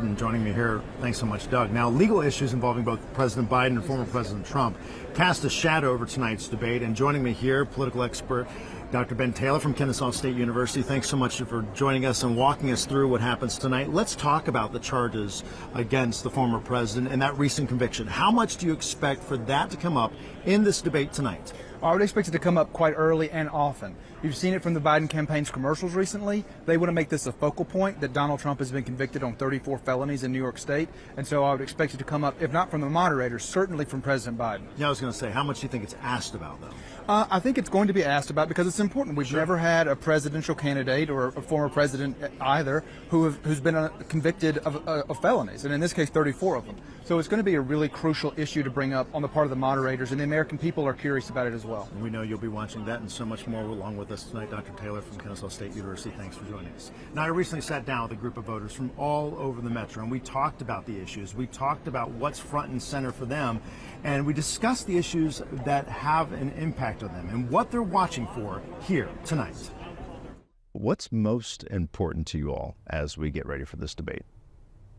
And joining me here, thanks so much, Doug. Now, legal issues involving both President Biden and former President Trump cast a shadow over tonight's debate. And joining me here, political expert Dr. Ben Taylor from Kennesaw State University. Thanks so much for joining us and walking us through what happens tonight. Let's talk about the charges against the former president and that recent conviction. How much do you expect for that to come up in this debate tonight? I would expect it to come up quite early and often. You've seen it from the Biden campaign's commercials recently. They want to make this a focal point that Donald Trump has been convicted on 34 felonies in New York State. And so I would expect it to come up, if not from the moderators, certainly from President Biden. Yeah, I was going to say, how much do you think it's asked about, though? I think it's going to be asked about because it's important. We've never had a presidential candidate or a former president either who's been convicted of felonies, and in this case, 34 of them. So it's going to be a really crucial issue to bring up on the part of the moderators, and the American people are curious about it as well. We know you'll be watching that and so much more along with us tonight. Dr. Taylor from Kennesaw State University, thanks for joining us. Now, I recently sat down with a group of voters from all over the metro, and we talked about the issues. We talked about what's front and center for them, and we discussed the issues that have an impact on them and what they're watching for here tonight. What's most important to you all as we get ready for this debate?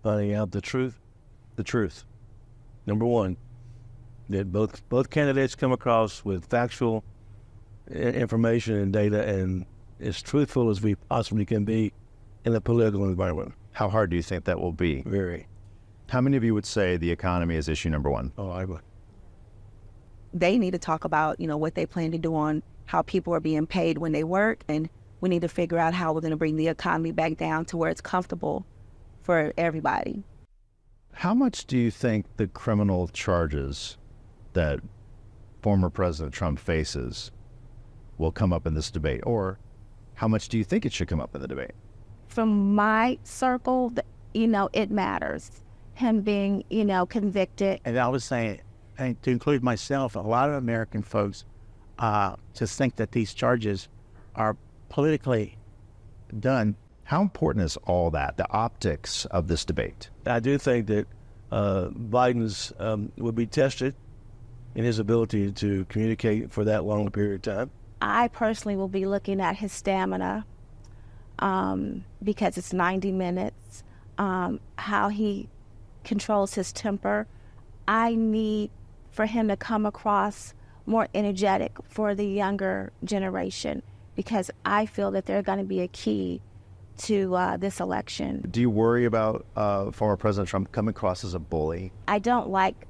Finding out the truth. The truth. Number one, that both candidates come across with factual information and data and as truthful as we possibly can be in the political environment. How hard do you think that will be? Very. How many of you would say the economy is issue number one? Oh, I would. They need to talk about, what they plan to do on how people are being paid when they work, and we need to figure out how we're going to bring the economy back down to where it's comfortable for everybody. How much do you think the criminal charges that former President Trump faces will come up in this debate? Or how much do you think it should come up in the debate? From my circle, it matters. Him being, convicted. And I was saying, and to include myself, a lot of American folks just think that these charges are politically done. How important is all that, the optics of this debate? I do think that Biden's will be tested in his ability to communicate for that long a period of time. I personally will be looking at his stamina because it's 90 minutes, how he controls his temper. I need for him to come across more energetic for the younger generation because I feel that they're going to be a key to this election. Do you worry about former President Trump coming across as a bully? I don't like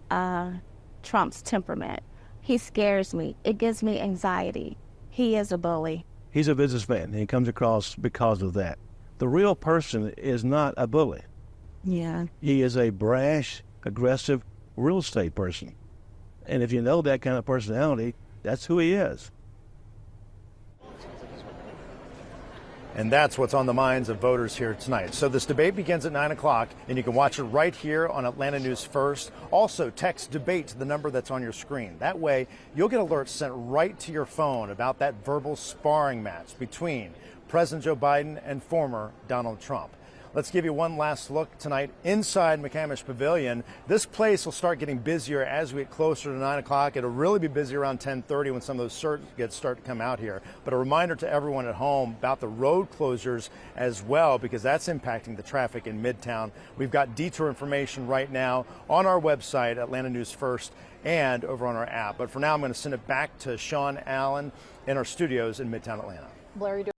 Trump's temperament. He scares me. It gives me anxiety. He is a bully. He's a businessman, and he comes across because of that. The real person is not a bully. Yeah. He is a brash, aggressive real estate person. And if you know that kind of personality, that's who he is. And that's what's on the minds of voters here tonight. So this debate begins at 9 o'clock, and you can watch it right here on Atlanta News First. Also, text DEBATE to the number that's on your screen. That way, you'll get alerts sent right to your phone about that verbal sparring match between President Joe Biden and former Donald Trump. Let's give you one last look tonight inside McCamish Pavilion. This place will start getting busier as we get closer to 9 o'clock. It'll really be busy around 10:30 when some of those certs start to come out here. But a reminder to everyone at home about the road closures as well, because that's impacting the traffic in Midtown. We've got detour information right now on our website, Atlanta News First, and over on our app. But for now, I'm going to send it back to Sean Allen in our studios in Midtown Atlanta. Blair,